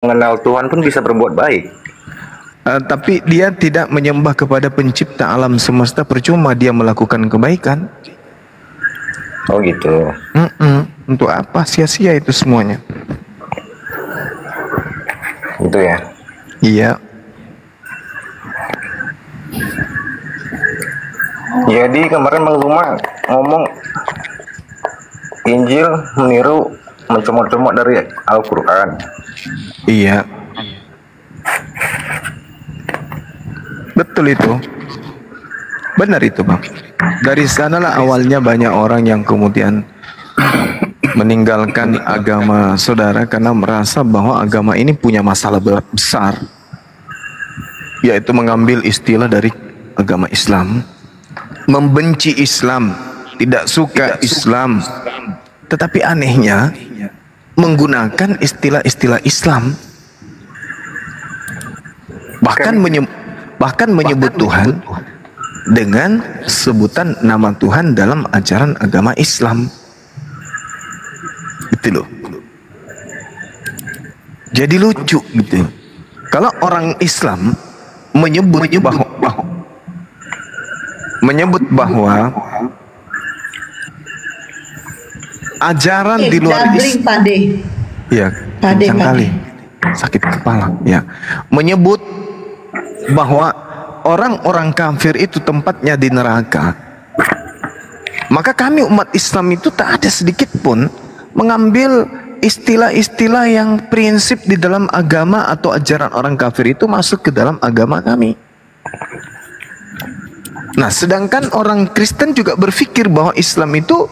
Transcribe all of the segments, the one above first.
mengenal Tuhan pun bisa berbuat baik. Tapi dia tidak menyembah kepada pencipta alam semesta, percuma dia melakukan kebaikan. Oh gitu. Untuk apa? Sia-sia itu semuanya. Gitu ya. Iya. Jadi kemarin Bang Zuma ngomong Injil meniru mencomot-comot dari Al-Quran. Iya. Betul itu. Benar itu, Bang. Dari sanalah awalnya banyak orang yang kemudian meninggalkan agama saudara karena merasa bahwa agama ini punya masalah besar, yaitu mengambil istilah dari agama Islam, membenci Islam, tidak suka Islam, tetapi anehnya menggunakan istilah-istilah Islam, bahkan menyebut Tuhan dengan sebutan nama Tuhan dalam ajaran agama Islam. Gitu loh. Jadi lucu gitu. Kalau orang Islam menyebut bahwa ajaran di luar Islam, ya, kencang kali, sakit kepala, ya, menyebut bahwa orang-orang kafir itu tempatnya di neraka, maka kami umat Islam itu tak ada sedikit pun mengambil istilah-istilah yang prinsip di dalam agama atau ajaran orang kafir itu masuk ke dalam agama kami. Nah, sedangkan orang Kristen juga berpikir bahwa Islam itu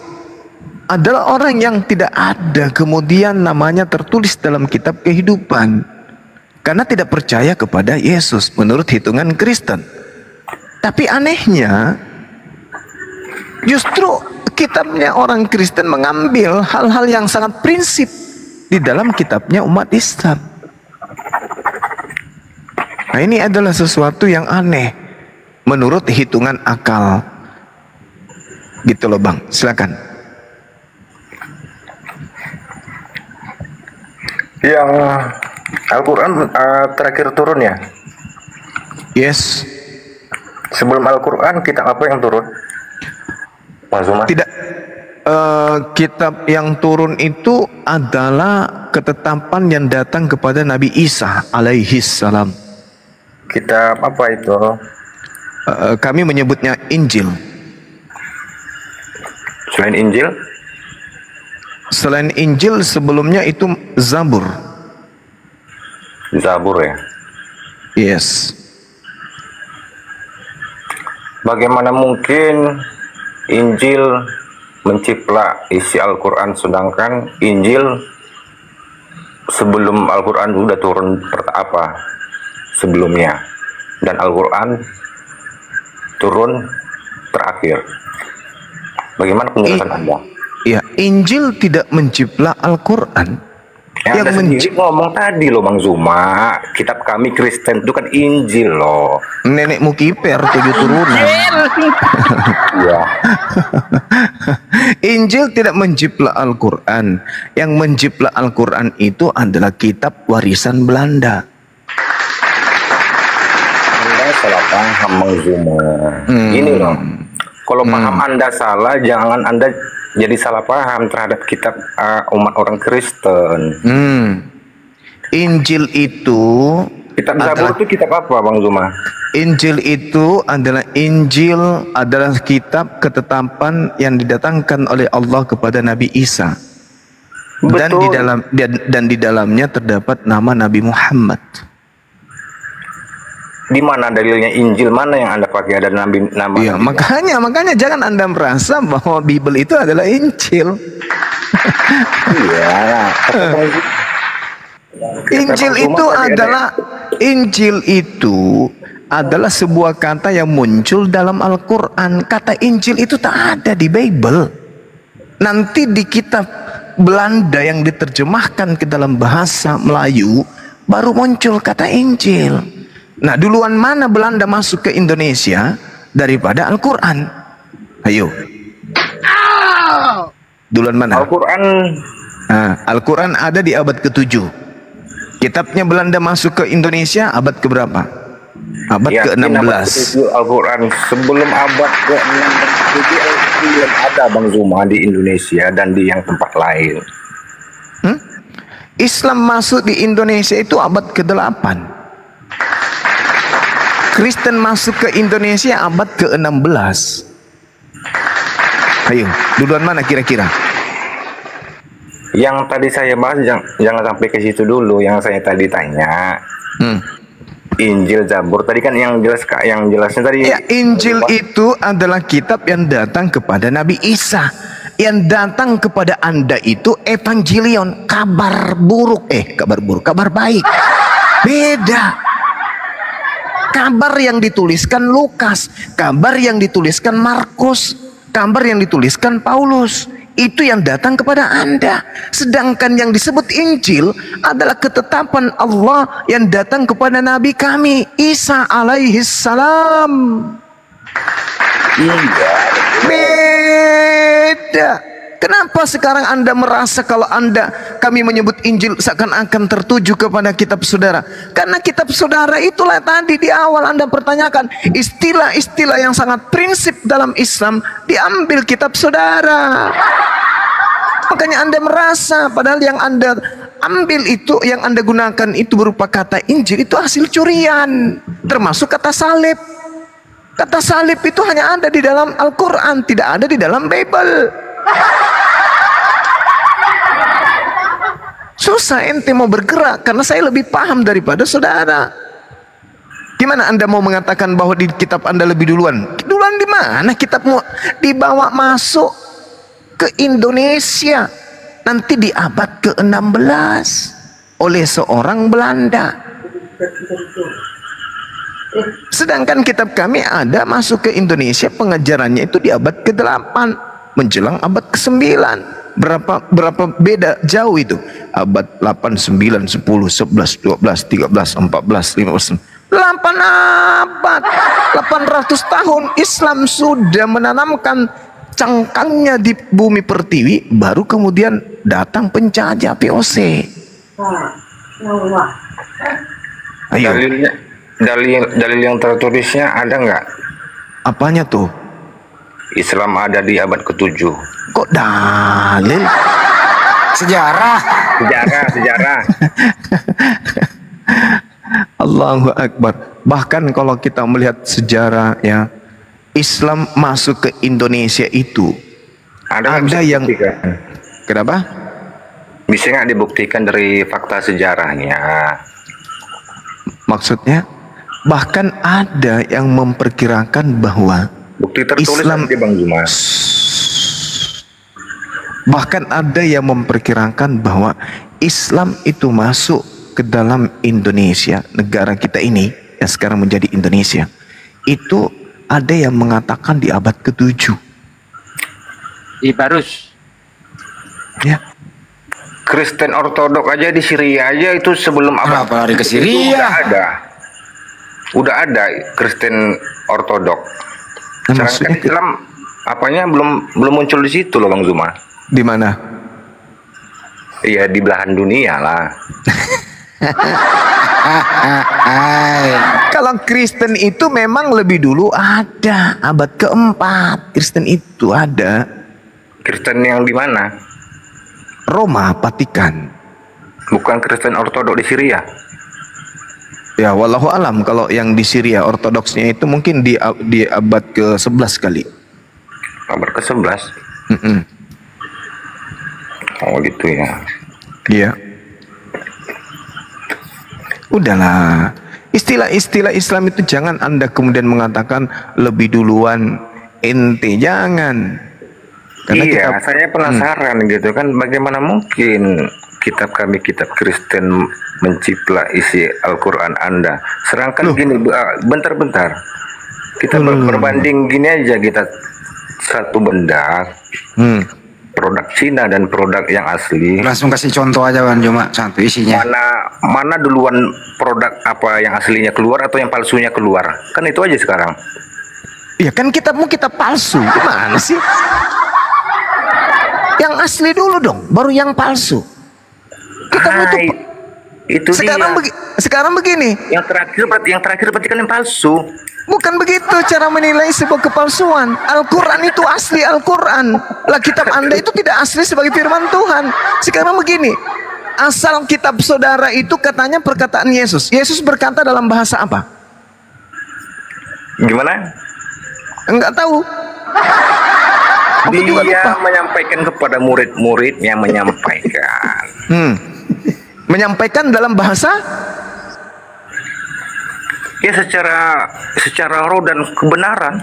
adalah orang yang tidak ada kemudian namanya tertulis dalam kitab kehidupan, karena tidak percaya kepada Yesus menurut hitungan Kristen. Tapi anehnya justru kitabnya orang Kristen mengambil hal-hal yang sangat prinsip di dalam kitabnya umat Islam. Nah, ini adalah sesuatu yang aneh menurut hitungan akal. Gitu loh, Bang. Silakan. Yang Al-Quran terakhir turun ya? Yes. Sebelum Al-Quran kitab apa yang turun, Pak Zuma? Tidak. Kitab yang turun itu adalah ketetapan yang datang kepada Nabi Isa alaihi salam. Kitab apa itu? Kami menyebutnya Injil. Selain Injil? Selain Injil sebelumnya itu Zabur. Zabur ya? Yes. Bagaimana mungkin Injil menciplak isi Al-Quran, sedangkan Injil sebelum Al-Quran sudah turun apa sebelumnya, dan Al-Quran turun terakhir. Bagaimana penjelasan Anda? Ya, Injil tidak menciplak Al-Quran. Yang Anda ngomong tadi loh, Bang Zuma, kitab kami Kristen itu kan Injil loh. Nenekmu kiper 7 turunan. Ya. Injil tidak menciplak Al-Quran. Yang menciplak Al-Quran itu adalah kitab warisan Belanda. Anda salah paham, Bang Zuma. Gini loh, kalau paham Anda salah, jangan Anda jadi salah paham terhadap kitab umat orang Kristen. Injil itu, kitab Zabur itu kitab apa, Bang Zuma? Injil itu adalah kitab ketetapan yang didatangkan oleh Allah kepada Nabi Isa. Betul. Dan di dalamnya terdapat nama Nabi Muhammad. Di mana dalilnya Injil, mana yang Anda pakai ada nama ya, makanya jangan Anda merasa bahwa Bible itu adalah Injil. Iya. Injil itu adalah sebuah kata yang muncul dalam Al-Quran. Kata Injil itu tak ada di Bible. Nanti di kitab Belanda yang diterjemahkan ke dalam bahasa Melayu baru muncul kata Injil. Nah, duluan mana Belanda masuk ke Indonesia daripada Al-Quran? Ayo. Duluan mana? Al-Quran. Al-Quran ada di abad ke-7. Kitabnya Belanda masuk ke Indonesia abad keberapa? Abad ke-16. Al-Quran sebelum abad ke-16 belum ada Bang Zuma di Indonesia dan di yang tempat lain. Islam masuk di Indonesia itu abad ke-8. Kristen masuk ke Indonesia abad ke-16. Ayo, duluan mana kira-kira? Yang tadi saya bahas jangan sampai ke situ dulu. Yang saya tadi tanya Injil, Zabur tadi kan yang jelasnya tadi. Ya, Injil itu adalah kitab yang datang kepada Nabi Isa. Yang datang kepada Anda itu evangelion, kabar kabar baik. Beda. Kabar yang dituliskan Lukas, kabar yang dituliskan Markus, kabar yang dituliskan Paulus, itu yang datang kepada Anda. Sedangkan yang disebut Injil adalah ketetapan Allah yang datang kepada Nabi kami Isa alaihis salam. Beda. Kenapa sekarang Anda merasa kalau kami menyebut Injil seakan-akan tertuju kepada kitab saudara? Karena kitab saudara itulah tadi di awal Anda pertanyakan, istilah-istilah yang sangat prinsip dalam Islam diambil kitab saudara. Makanya Anda merasa padahal yang Anda ambil itu, yang Anda gunakan itu berupa kata Injil, itu hasil curian, termasuk kata salib. Kata salib itu hanya ada di dalam Al-Quran, tidak ada di dalam Bible. Susah ente mau bergerak karena saya lebih paham daripada saudara. Gimana Anda mau mengatakan bahwa di kitab Anda lebih duluan? Duluan di mana? Kitab mau dibawa masuk ke Indonesia nanti di abad ke-16 oleh seorang Belanda. Sedangkan kitab kami ada masuk ke Indonesia, pengajarannya itu di abad ke-8 menjelang abad ke-9. Berapa beda jauh itu? Abad 8, 9, 10, 11, 12, 13, 14, 15, 8 abad, 800 tahun Islam sudah menanamkan cangkangnya di bumi pertiwi, baru kemudian datang penjajah VOC. Ayo. Dalil yang tertulisnya ada nggak? Apanya tuh? Islam ada di abad ke-7. Kok dalil? Sejarah. Allahu Akbar. Bahkan kalau kita melihat sejarah ya, Islam masuk ke Indonesia itu ada yang kenapa? Bisa nggak dibuktikan dari fakta sejarahnya? Maksudnya? Bahkan ada yang memperkirakan bahwa bukti tertulis Islam di Bang Zuma. Bahkan ada yang memperkirakan bahwa Islam itu masuk ke dalam Indonesia, negara kita ini yang sekarang menjadi Indonesia. Itu ada yang mengatakan di abad ke-7. Di Barus. Ya. Kristen Ortodok aja di Syria aja itu sebelum abad. Kenapa lari ke Syria? Udah ada Kristen Ortodok. Sedangkan Islam apanya belum muncul di situ loh Bang Zuma. Di mana? Iya di belahan dunia lah. Kalau Kristen itu memang lebih dulu ada, abad ke-4 Kristen itu ada. Kristen yang di mana? Roma, Vatikan. Bukan Kristen Ortodok di Syria. Ya, wallahu alam kalau yang di Syria Ortodoksnya itu mungkin di abad ke-11 kali. Abad ke-11? Oh gitu ya. Iya. Udahlah. Istilah-istilah Islam itu jangan Anda kemudian mengatakan lebih duluan ente, jangan. Karena iya, saya penasaran gitu kan, bagaimana mungkin kitab kami, kitab Kristen menciplak isi Al-Quran Anda. Sedangkan gini, bentar-bentar. Kita berbanding gini aja, kita satu benda, produk Cina dan produk yang asli. Langsung kasih contoh aja Bang Zuma, satu isinya. Mana duluan produk apa yang aslinya keluar atau yang palsunya keluar? Kan itu aja sekarang. Iya kan kitabmu kitab palsu, gimana sih? Yang asli dulu dong, baru yang palsu. Kitabmu itu Itu sekarang begini. Yang terakhir berarti kan yang palsu. Bukan begitu cara menilai sebuah kepalsuan. Al-Quran itu asli Al-Quran. Lah kitab Anda itu tidak asli sebagai firman Tuhan. Sekarang begini. Asal kitab saudara itu katanya perkataan Yesus. Yesus berkata dalam bahasa apa? Gimana? Enggak tahu. Dia menyampaikan kepada murid-muridnya menyampaikan. Menyampaikan dalam bahasa? Ya secara roh dan kebenaran.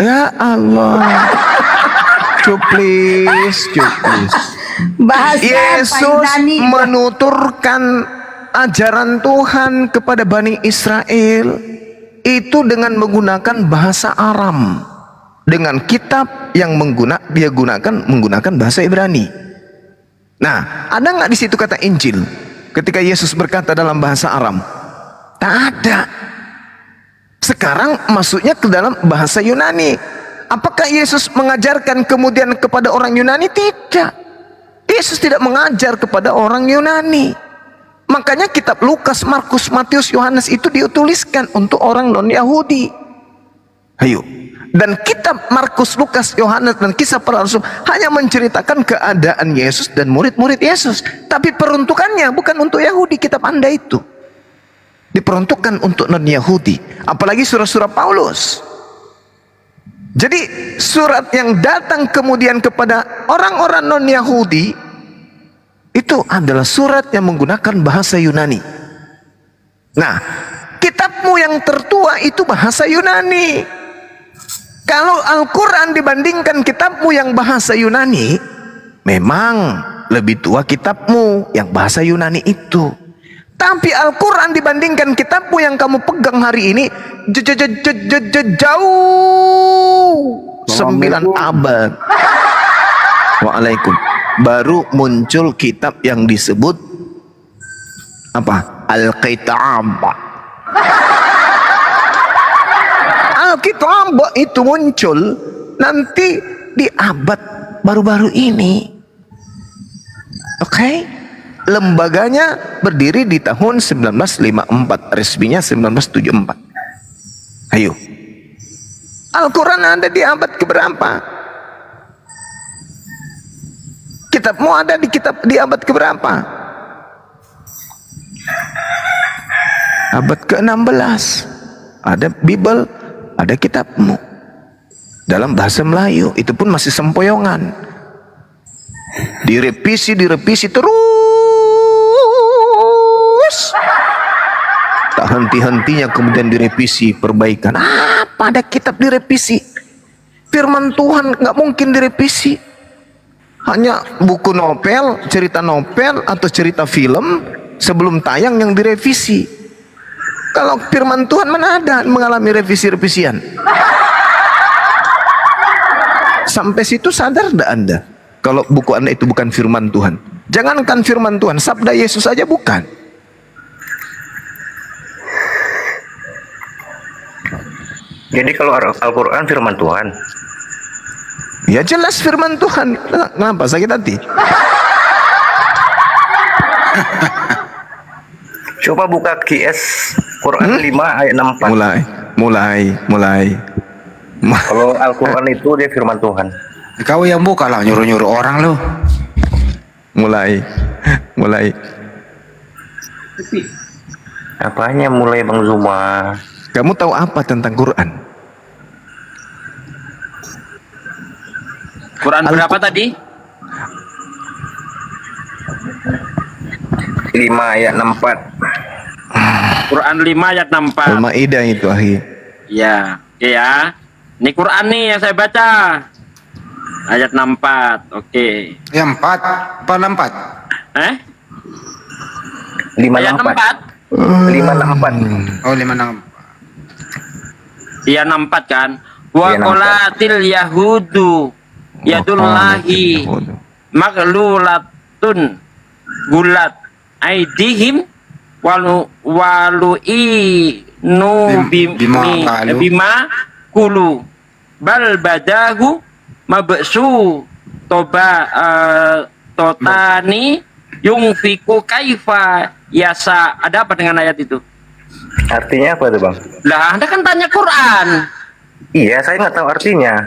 Ya Allah. Cuplis. Yesus menuturkan ajaran Tuhan kepada Bani Israel itu dengan menggunakan bahasa Aram, dengan kitab yang dia menggunakan bahasa Ibrani. Nah, ada nggak di situ kata Injil ketika Yesus berkata dalam bahasa Aram? Tak ada. Sekarang masuknya ke dalam bahasa Yunani. Apakah Yesus mengajarkan kemudian kepada orang Yunani? Tidak. Yesus tidak mengajar kepada orang Yunani. Makanya kitab Lukas, Markus, Matius, Yohanes itu dituliskan untuk orang non-Yahudi. Ayo. Dan kitab Markus, Lukas, Yohanes dan kisah para rasul hanya menceritakan keadaan Yesus dan murid-murid Yesus. Tapi peruntukannya bukan untuk Yahudi, kitab Anda itu diperuntukkan untuk non-Yahudi. Apalagi surat-surat Paulus. Jadi surat yang datang kemudian kepada orang-orang non-Yahudi itu adalah surat yang menggunakan bahasa Yunani. Nah, kitabmu yang tertua itu bahasa Yunani. Kalau Al-Quran dibandingkan kitabmu yang bahasa Yunani, memang lebih tua kitabmu yang bahasa Yunani itu. Tapi Al-Quran dibandingkan kitabmu yang kamu pegang hari ini jauh 9 abad. Waalaikum. Baru muncul kitab yang disebut apa? Al-Kitab. Al-Kitab itu muncul nanti di abad baru-baru ini. Oke? Lembaganya berdiri di tahun 1954, resminya 1974. Ayo. Al-Quran ada di abad keberapa? Kitabmu ada di abad keberapa? Abad ke-16. Ada Bible, ada kitabmu. Dalam bahasa Melayu, itu pun masih sempoyongan. Direvisi terus. Tak henti-hentinya kemudian direvisi, perbaikan. Apa ada kitab direvisi? Firman Tuhan nggak mungkin direvisi. Hanya buku novel, cerita novel atau cerita film sebelum tayang yang direvisi. Kalau firman Tuhan mana ada mengalami revisi-revisian? Sampai situ sadar tidak Anda? Kalau buku Anda itu bukan firman Tuhan. Jangankan firman Tuhan, sabda Yesus saja bukan. Jadi kalau Al-Quran firman Tuhan? Ya jelas firman Tuhan. Kenapa sakit hati? Coba buka QS Quran 5 ayat 64. Mulai. Kalau Al-Quran itu dia firman Tuhan. Kau yang buka lah, nyuruh-nyuruh orang lu. Mulai. Apanya mulai Bang Zuma? Kamu tahu apa tentang Quran? Quran berapa tadi? 5 ayat 64. Quran 5 ayat 64. Al-Maidah itu akhir. Ya, oke ya. Ini Quran nih yang saya baca. Ayat 64. Oke. Ya 4, apa 64? 564. 564. Oh 56. Iya 64 kan. Wa qolatil yahudu yadullahi maghlulatun gulat aidihim bima kulu bal badahu mabsu totani Yungfiku kaifa yasa. Ada apa dengan ayat itu? Artinya apa tuh, Bang? Lah, Anda kan tanya Quran. Iya, saya nggak tahu artinya.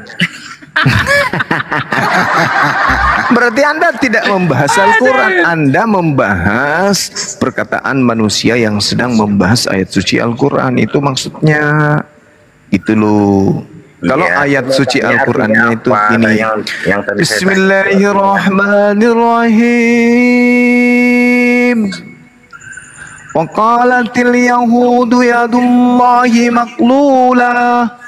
Berarti Anda tidak membahas Al-Quran, Anda membahas perkataan manusia yang sedang membahas ayat suci Al-Quran. Itu maksudnya. Itu loh. Kalau ayat suci Al-Qurannya itu ini. Bismillahirrahmanirrahim. Wa qalatil yahudu yadullahi maqlulah.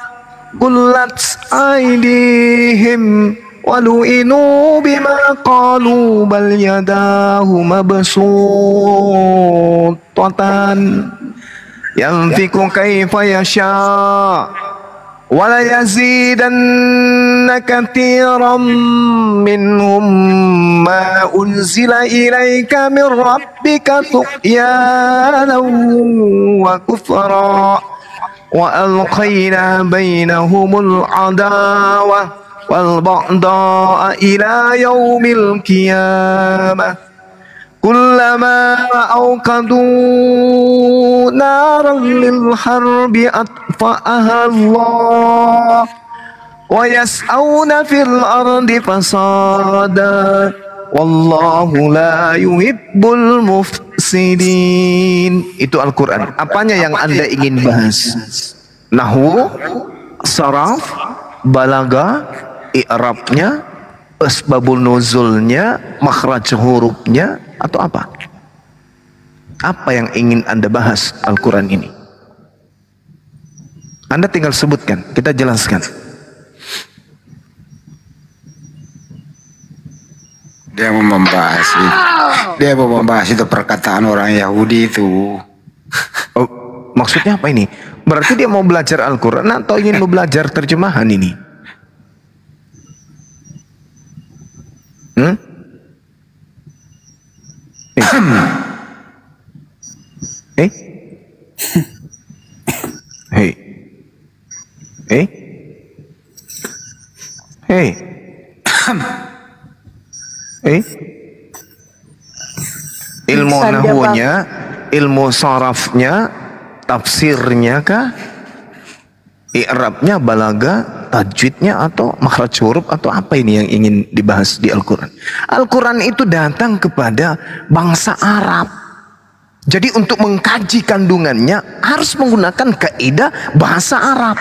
Qullat aydihim walu'inu bima qalu bal yadahu mabsutatan yanfiqu kaifa yasha wa la yazidanna katsiran minhum ma unzila ilaika min rabbika tughyanan wa kufra wa alqaina bainahumul adawah wal baghdha ila yaumil qiyamah kullama awqadu naran lil harbi atfa'aha Allah wa yas'auna fil ardi fasada wallahu la yuhibbul mufsidin. Itu Al-Quran. Apanya yang Anda ingin bahas? Nahwu, saraf, balaga, i'rabnya, asbabul nuzulnya, makhraj hurufnya, atau apa? Apa yang ingin Anda bahas Al-Quran ini? Anda tinggal sebutkan, kita jelaskan. Dia mau membahas itu perkataan orang Yahudi itu. Oh, maksudnya apa ini? Berarti dia mau belajar Al-Quran atau ingin mau belajar terjemahan ini? Ilmu nahwunya, ilmu sarafnya, tafsirnya kah? I'rabnya, balaga, tajwidnya, atau makhraj huruf, atau apa ini yang ingin dibahas di Al-Quran? Al-Quran itu datang kepada bangsa Arab. Jadi untuk mengkaji kandungannya harus menggunakan kaidah bahasa Arab.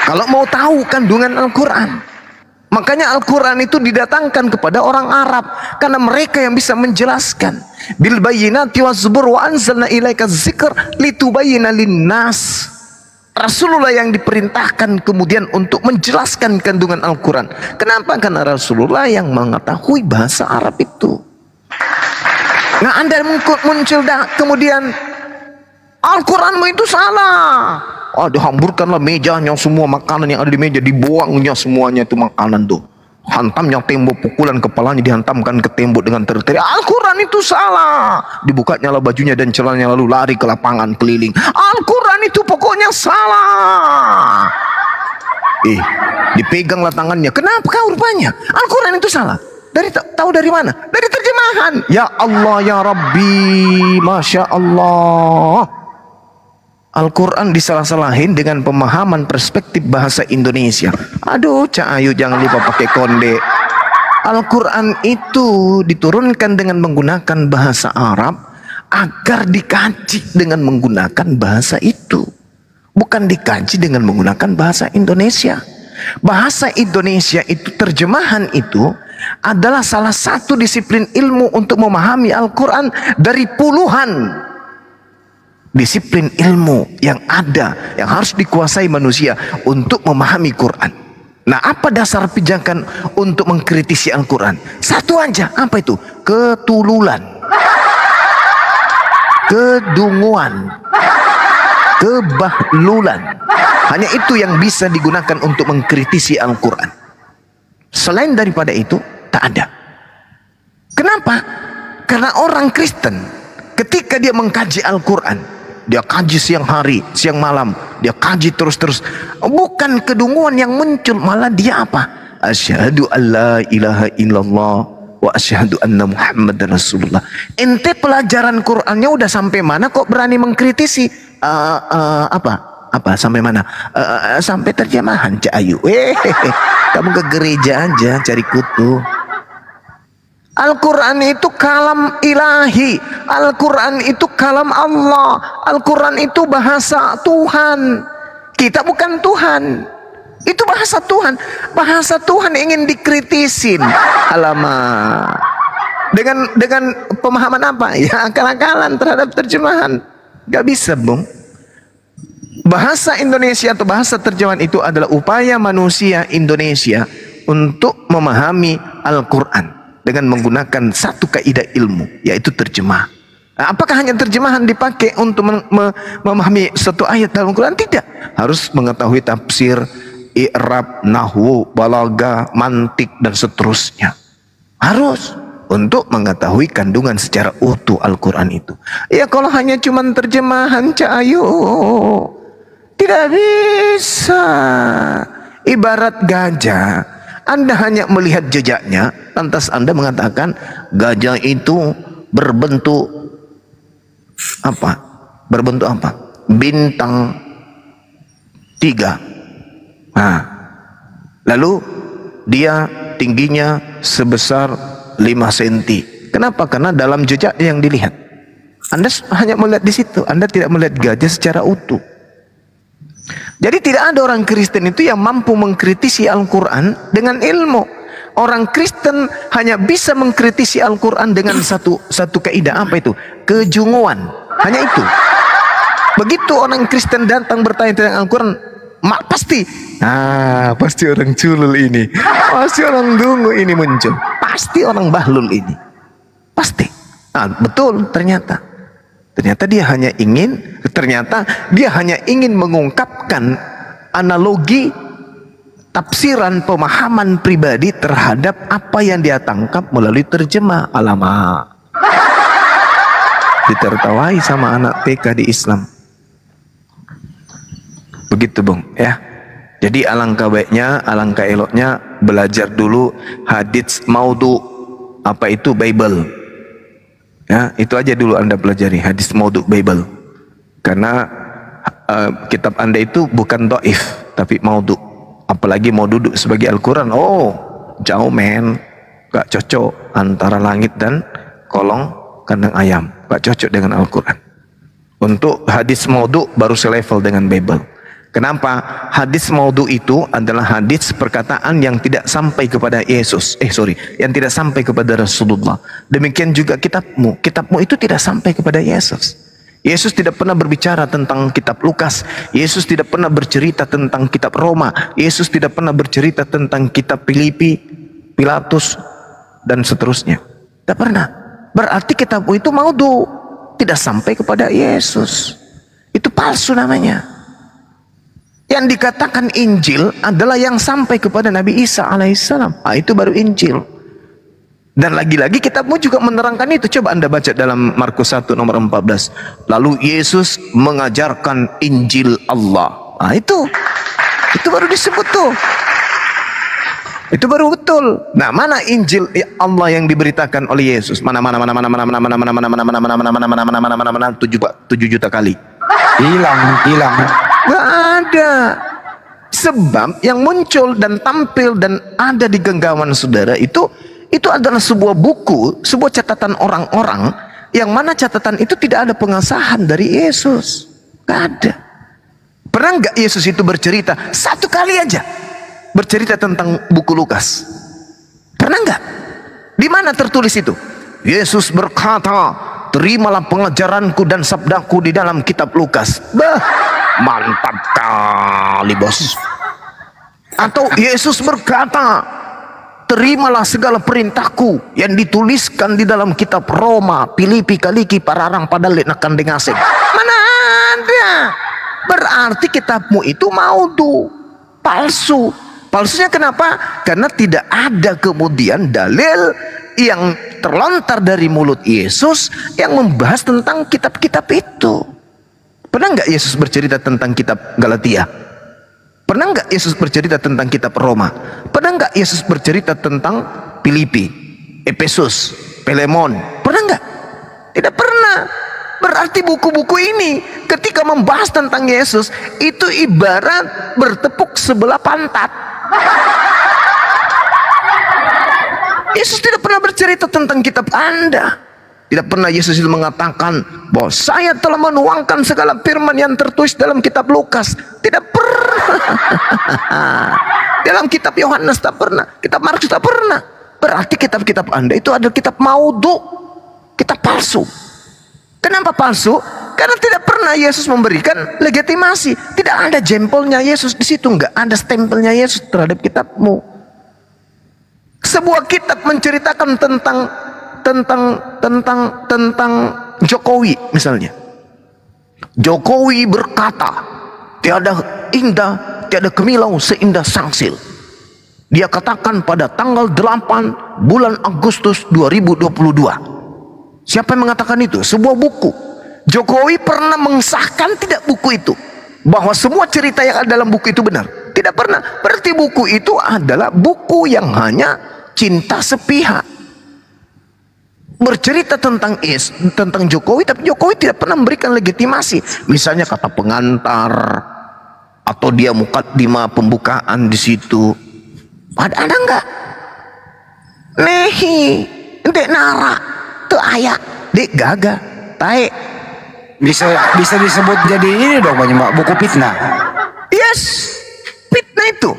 Kalau mau tahu kandungan Al-Quran, makanya Al-Quran itu didatangkan kepada orang Arab, karena mereka yang bisa menjelaskan. Bil bayyinati waz-zubur wa anzalna ilaika dzikr litubayyana lin-nas. Rasulullah yang diperintahkan kemudian untuk menjelaskan kandungan Al-Quran. Kenapa? Karena Rasulullah yang mengetahui bahasa Arab itu. Nah, Anda muncul kemudian Al-Quranmu itu salah. Oh, dihamburkanlah mejanya, semua makanan yang ada di meja dibuangnya semuanya itu makanan tuh. Hantamnya tembok, pukulan kepalanya dihantamkan ke tembok dengan teriak, Al-Quran itu salah. Dibukanya lah bajunya dan celananya lalu lari ke lapangan keliling. Al-Quran itu pokoknya salah. Dipeganglah tangannya. Kenapa kau rupanya? Al-Quran itu salah. Tahu dari mana? Dari terjemahan. Ya Allah ya Rabbi, Masya Allah. Al-Quran disalah-salahin dengan pemahaman perspektif bahasa Indonesia. Aduh, Cak Ayu jangan lupa pakai konde. Al-Quran itu diturunkan dengan menggunakan bahasa Arab agar dikaji dengan menggunakan bahasa itu. Bukan dikaji dengan menggunakan bahasa Indonesia. Bahasa Indonesia itu, terjemahan itu adalah salah satu disiplin ilmu untuk memahami Al-Quran dari puluhan disiplin ilmu yang ada, yang harus dikuasai manusia untuk memahami Quran. Nah, apa dasar pijakan untuk mengkritisi Al-Quran? Satu aja, apa itu? Ketululan, kedunguan, kebahlulan. Hanya itu yang bisa digunakan untuk mengkritisi Al-Quran. Selain daripada itu, tak ada. Kenapa? Karena orang Kristen ketika dia mengkaji Al-Quran, dia kaji siang hari, siang malam, dia kaji terus-terus. Bukan kedunguan yang muncul, malah dia apa? Asyhadu an la ilaha illallah wa asyhadu anna Muhammadar Rasulullah. Ente pelajaran Qur'annya udah sampai mana kok berani mengkritisi? Apa sampai mana? Sampai terjemahan Cak Ayu. Kamu ke gereja aja cari kutu. Al-Quran itu kalam ilahi. Al-Quran itu kalam Allah. Al-Quran itu bahasa Tuhan. Kita bukan Tuhan. Itu bahasa Tuhan. Bahasa Tuhan ingin dikritisin. Alamak. Dengan pemahaman apa? Ya akal-akalan terhadap terjemahan. Gak bisa, Bung. Bahasa Indonesia atau bahasa terjemahan itu adalah upaya manusia Indonesia untuk memahami Al-Quran dengan menggunakan satu kaidah ilmu, yaitu terjemah. Nah, apakah hanya terjemahan dipakai untuk memahami satu ayat dalam Al-Quran? Tidak. Harus mengetahui tafsir, i'rab, nahwu, balaghah, mantik, dan seterusnya. Harus untuk mengetahui kandungan secara utuh Al-Quran itu. Ya kalau hanya cuma terjemahan Cak Ayu, tidak bisa. Ibarat gajah. Anda hanya melihat jejaknya, lantas Anda mengatakan gajah itu berbentuk apa? Berbentuk apa? Bintang 3. Nah, lalu dia tingginya sebesar 5 cm. Kenapa? Karena dalam jejak yang dilihat. Anda hanya melihat di situ. Anda tidak melihat gajah secara utuh. Jadi tidak ada orang Kristen itu yang mampu mengkritisi Al-Quran dengan ilmu. Orang Kristen hanya bisa mengkritisi Al-Quran dengan satu kaidah. Apa itu? Kejunguan. Hanya itu. Begitu orang Kristen datang bertanya tentang Al-Quran, pasti orang culul ini, pasti orang dungu ini muncul, pasti orang bahlul ini, pasti. Betul ternyata dia hanya ingin mengungkapkan analogi tafsiran pemahaman pribadi terhadap apa yang dia tangkap melalui terjemah. Alamak, ditertawai sama anak TK di Islam. Begitu, Bung, ya. Jadi alangkah baiknya, alangkah eloknya belajar dulu hadits maudhu. Apa itu? Bible. Ya, itu aja dulu Anda pelajari, hadis maudhu Bible. Karena kitab Anda itu bukan dhaif, tapi maudhu. Apalagi mau duduk sebagai Al-Quran. Oh, jauh men. Gak cocok antara langit dan kolong kandang ayam. Gak cocok dengan Al-Quran. Untuk hadis maudhu baru selevel dengan Bible. Kenapa? Hadis maudhu itu adalah hadis perkataan yang tidak sampai kepada Yesus. Yang tidak sampai kepada Rasulullah. Demikian juga kitabmu. Kitabmu itu tidak sampai kepada Yesus. Yesus tidak pernah berbicara tentang kitab Lukas. Yesus tidak pernah bercerita tentang kitab Roma. Yesus tidak pernah bercerita tentang kitab Filipi, Pilatus, dan seterusnya. Tidak pernah. Berarti kitabmu itu maudhu. Tidak sampai kepada Yesus. Itu palsu namanya. Yang dikatakan Injil adalah yang sampai kepada Nabi Isa alaihissalam. Itu baru Injil. Dan lagi-lagi kitabmu juga menerangkan itu. Coba Anda baca dalam Markus 1 nomor 14. Lalu Yesus mengajarkan Injil Allah. Itu baru disebut tuh. Itu baru betul. Nah, mana Injil Allah yang diberitakan oleh Yesus? Mana 7 juta kali. Hilang. Gak ada. Sebab yang muncul dan tampil dan ada di genggaman saudara itu adalah sebuah buku, sebuah catatan orang-orang yang mana catatan itu tidak ada pengesahan dari Yesus. Gak ada. Pernah gak Yesus itu bercerita satu kali aja bercerita tentang buku Lukas? Pernah gak? Di mana tertulis itu? Yesus berkata, terimalah pengajaranku dan sabdaku di dalam kitab Lukas. Mantap kali, bos. Atau Yesus berkata, terimalah segala perintahku yang dituliskan di dalam kitab Roma, Filipi, Kaliki, Pararang, Padalik, Nakan, Dengaseng. Mana ada? Berarti kitabmu itu maudhu, palsu. Palsunya kenapa? Karena tidak ada kemudian dalil yang terlontar dari mulut Yesus yang membahas tentang kitab-kitab itu. Pernah nggak Yesus bercerita tentang kitab Galatia? Pernah nggak Yesus bercerita tentang kitab Roma? Pernah nggak Yesus bercerita tentang Filipi? Efesus, Filemon. Pernah nggak? Tidak pernah. Berarti buku-buku ini ketika membahas tentang Yesus itu ibarat bertepuk sebelah pantat. Yesus tidak pernah bercerita tentang kitab Anda. Tidak pernah Yesus itu mengatakan bahwa saya telah menuangkan segala firman yang tertulis dalam kitab Lukas. Tidak pernah. Dalam kitab Yohanes tak pernah. Kitab Markus tak pernah. Berarti kitab-kitab Anda itu adalah kitab maudhu, kitab palsu. Kenapa palsu? Karena tidak pernah Yesus memberikan legitimasi. Tidak ada jempolnya Yesus di situ, nggak ada stempelnya Yesus terhadap kitabmu. Sebuah kitab menceritakan tentang Jokowi misalnya. Jokowi berkata, tiada indah, tiada kemilau seindah sangsil. Dia katakan pada tanggal 8 bulan Agustus 2022. Siapa yang mengatakan itu? Sebuah buku. Jokowi pernah mengesahkan tidak buku itu? Bahwa semua cerita yang ada dalam buku itu benar? Tidak pernah. Berarti buku itu adalah buku yang hanya cinta sepihak. Bercerita tentang Jokowi, tapi Jokowi tidak pernah memberikan legitimasi. Misalnya kata pengantar, atau dia mukadimah pembukaan di situ. Ada enggak? Nehi, dek nara, tuh ayak, dek gaga, tae. Bisa disebut jadi ini dong Pak, buku fitnah. Yes, fitnah itu.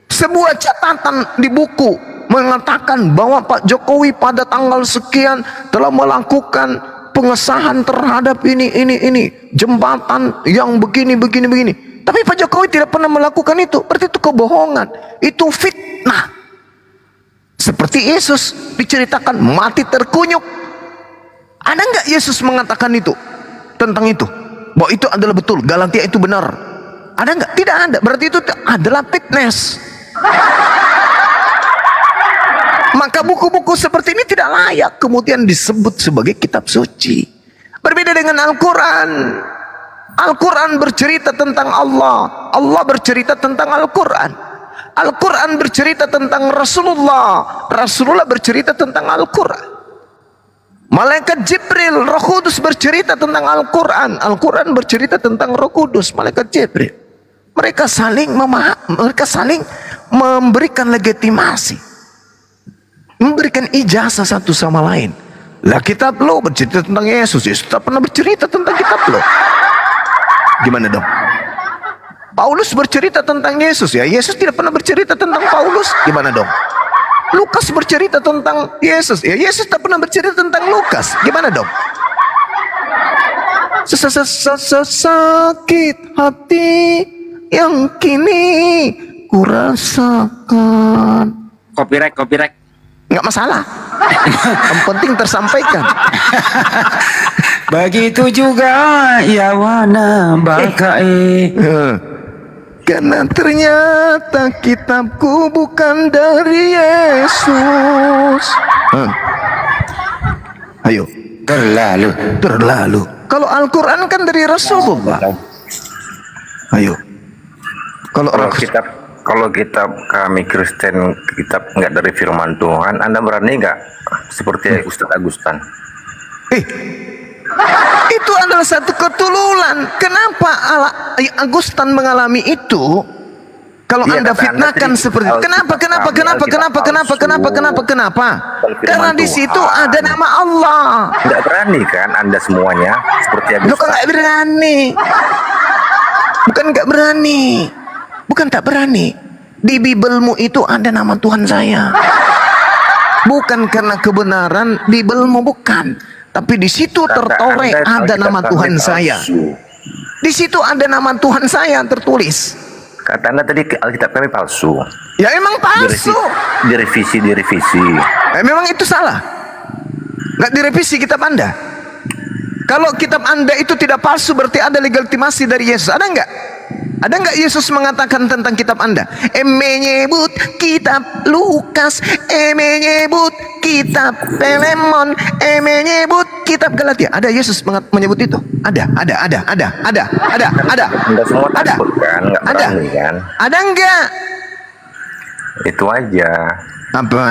Sebuah catatan di buku mengatakan bahwa Pak Jokowi pada tanggal sekian telah melakukan pengesahan terhadap ini jembatan yang begini. Tapi Pak Jokowi tidak pernah melakukan itu. Berarti itu kebohongan, itu fitnah. Seperti Yesus diceritakan mati terkunyuk. Ada nggak Yesus mengatakan itu tentang itu? Bahwa itu adalah betul, Galatia itu benar. Ada nggak? Tidak ada. Berarti itu adalah fitness. Maka buku-buku seperti ini tidak layak kemudian disebut sebagai kitab suci. Berbeda dengan Al-Quran. Al-Quran bercerita tentang Allah. Allah bercerita tentang Al-Quran. Al-Quran bercerita tentang Rasulullah. Rasulullah bercerita tentang Al-Quran. Malaikat Jibril, Roh Kudus bercerita tentang Al-Quran. Al-Quran bercerita tentang Roh Kudus, Malaikat Jibril. Mereka saling memberikan legitimasi, memberikan ijazah satu sama lain. Lah kitab lo bercerita tentang Yesus, Yesus tak pernah bercerita tentang kitab lo. Gimana dong? Paulus bercerita tentang Yesus, ya Yesus tidak pernah bercerita tentang Paulus. Gimana dong? Lukas bercerita tentang Yesus, ya Yesus tak pernah bercerita tentang Lukas. Gimana dong? Sakit hati yang kini kurasakan. Copyright. Nggak masalah. Yang penting tersampaikan. Begitu juga ya wana bakai. Karena ternyata kitabku bukan dari Yesus. Ayo. Terlalu. Kalau Al-Quran kan dari Rasulullah. Ayo. Kalau kitab kami Kristen, kitab nggak dari firman Tuhan, Anda berani nggak seperti Ustadz Agustan? Itu adalah satu ketululan. Kenapa Agustan mengalami itu? Kalau Iya, Anda fitnahkan seperti itu. Kenapa? Karena di situ ada nama Allah. Nggak berani kan Anda semuanya seperti Agustan? Bukan nggak berani. Bukan tak berani. Di Bibelmu itu ada nama Tuhan saya. Bukan karena kebenaran Bibelmu, bukan. Tapi di situ tertoreh ada nama Tuhan saya. Di situ ada nama Tuhan saya tertulis. Kata Anda tadi Alkitab kami palsu. Ya emang palsu. Direvisi. Memang itu salah. Nggak direvisi kitab Anda. Kalau kitab Anda itu tidak palsu berarti ada legitimasi dari Yesus. Ada nggak? Ada nggak Yesus mengatakan tentang kitab Anda? Menyebut kitab Lukas, menyebut kitab Filemon, menyebut kitab Galatia. Ada Yesus menyebut itu? Ada. Anda semua takut kan? Nggak berani kan? Ada nggak? Itu aja. Apa?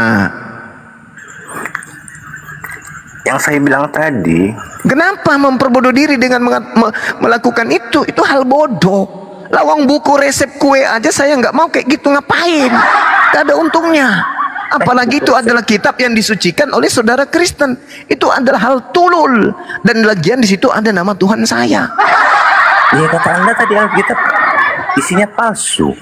Yang saya bilang tadi. Kenapa memperbodoh diri dengan melakukan itu? Itu hal bodoh. Lawang buku resep kue aja saya nggak mau kayak gitu, ngapain? Gak ada untungnya. Apalagi itu adalah kitab yang disucikan oleh saudara Kristen. Itu adalah hal tulul, dan lagian di situ ada nama Tuhan saya. Ya kata Anda tadi Alkitab isinya palsu.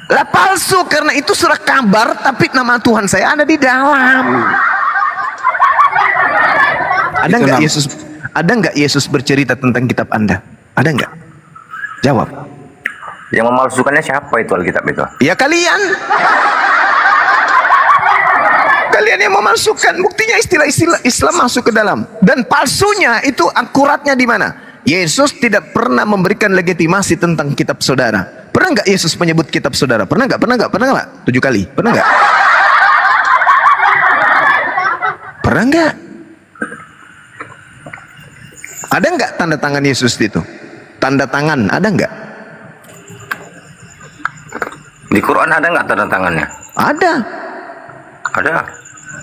Lah palsu karena itu surat kabar, tapi nama Tuhan saya ada di dalam. Ada nggak Yesus? Ada nggak Yesus bercerita tentang kitab Anda? Ada nggak? Jawab. Yang memalsukannya siapa itu Alkitab itu? Ya kalian. Kalian yang memalsukan. Buktinya istilah-istilah Islam masuk ke dalam. Dan palsunya itu akuratnya di mana? Yesus tidak pernah memberikan legitimasi tentang kitab saudara. Pernah nggak Yesus menyebut kitab saudara? Pernah nggak? Pernah nggak? Pernah nggak? 7 kali. Pernah nggak? Pernah nggak? Ada nggak tanda tangan Yesus itu? Tanda tangan ada nggak? Di Quran ada nggak tanda tangannya? Ada. Ada.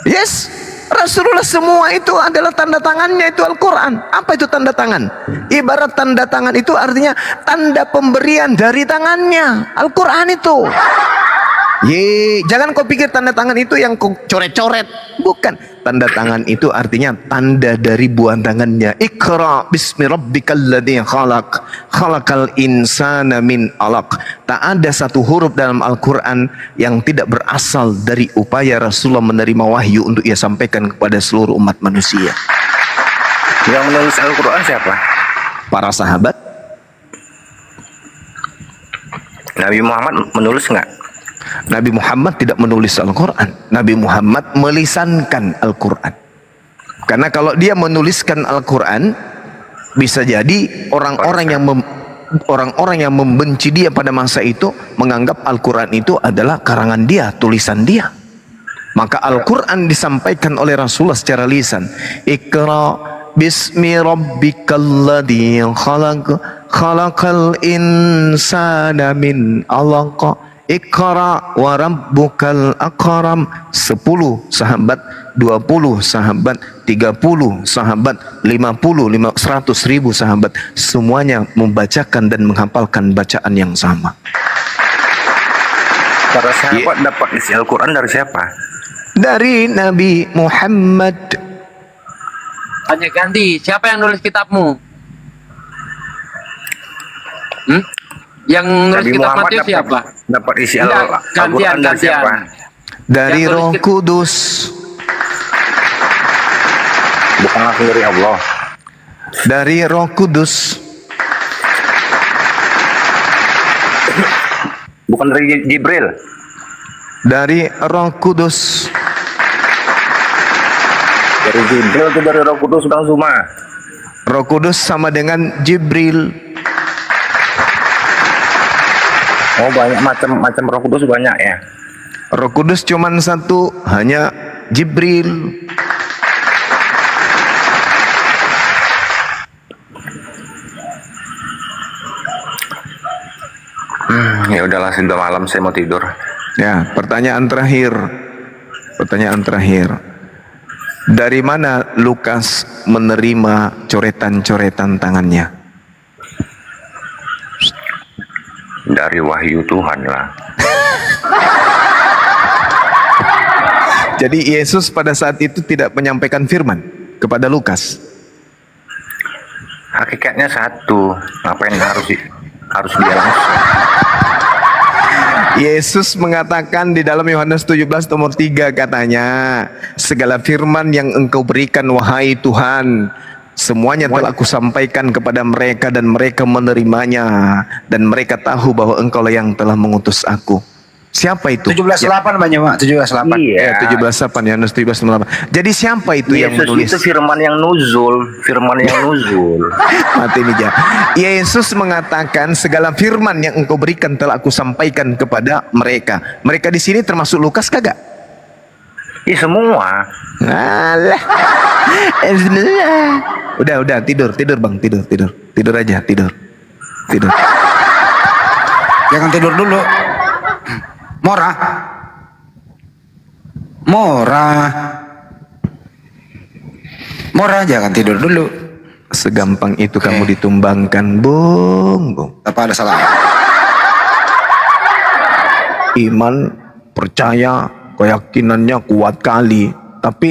Yes, Rasulullah semua itu adalah tanda tangannya, itu Al-Quran. Apa itu tanda tangan? Ibarat tanda tangan itu artinya tanda pemberian dari tangannya. Al-Quran itu. Jangan kau pikir tanda tangan itu yang kau coret-coret. Bukan. Tanda tangan itu artinya tanda dari buah tangannya. Iqra bismi rabbikal ladzi khalaq. Khalaqal insana min 'alaq. Tak ada satu huruf dalam Al-Quran yang tidak berasal dari upaya Rasulullah menerima wahyu untuk ia sampaikan kepada seluruh umat manusia. Yang menulis Al-Quran siapa? Para sahabat. Nabi Muhammad menulis nggak? Nabi Muhammad tidak menulis Al-Quran. Nabi Muhammad melisankan Al-Quran. Karena kalau dia menuliskan Al-Quran, bisa jadi orang-orang yang membenci dia pada masa itu menganggap Al-Quran itu adalah karangan dia, tulisan dia. Maka Al-Quran disampaikan oleh Rasulullah secara lisan. Iqra bismi rabbikal ladzi khalaq. Khalaqal insana min 'alaq. Iqra wa rabbukal akram. 10 sahabat, 20 sahabat, 30 sahabat, 50, 100.000 sahabat, semuanya membacakan dan menghafalkan bacaan yang sama. Para sahabat dapat isi Al-Quran dari siapa? Dari Nabi Muhammad. Tanya ganti, siapa yang nulis kitabmu? Yang nulis Nabi kitab Muhammad Matius siapa? Dapat isi Al-Quran dari siapa? Dari Roh Kudus. Bukan langsung dari Allah. Dari Roh Kudus. Bukan dari Jibril. Dari Roh Kudus. Dari Jibril itu dari Roh Kudus Bang Zuma. Roh Kudus sama dengan Jibril. Oh banyak macam Roh Kudus banyak ya. Roh Kudus cuman satu, hanya Jibril. Ya udahlah, sudah malam, saya mau tidur. Ya, pertanyaan terakhir. Pertanyaan terakhir. Dari mana Lukas menerima coretan-coretan tangannya? Dari wahyu Tuhan lah. Jadi Yesus pada saat itu tidak menyampaikan firman kepada Lukas. Hakikatnya satu. Ngapain harus dia langsung? Yesus mengatakan di dalam Yohanes 17 nomor 3 katanya, segala firman yang engkau berikan wahai Tuhan, semuanya telah aku sampaikan kepada mereka dan mereka menerimanya, dan mereka tahu bahwa engkau lah yang telah mengutus aku. Siapa itu? 17:8 banyak Pak, 17:8. Iya, 17:8 ya, 17:8. Jadi siapa itu yang menulis? Yesus itu firman yang nuzul. Mati nih ya. Yesus mengatakan segala firman yang engkau berikan telah aku sampaikan kepada mereka. Mereka di sini termasuk Lukas kagak? Iya semua. Alah. Udah tidur Bang, tidur aja, tidur. Jangan tidur dulu. Morah. Murah, jangan tidur dulu. Segampang itu kamu ditumbangkan, Bung. Apa ada salah? Iman, percaya, keyakinannya kuat kali, tapi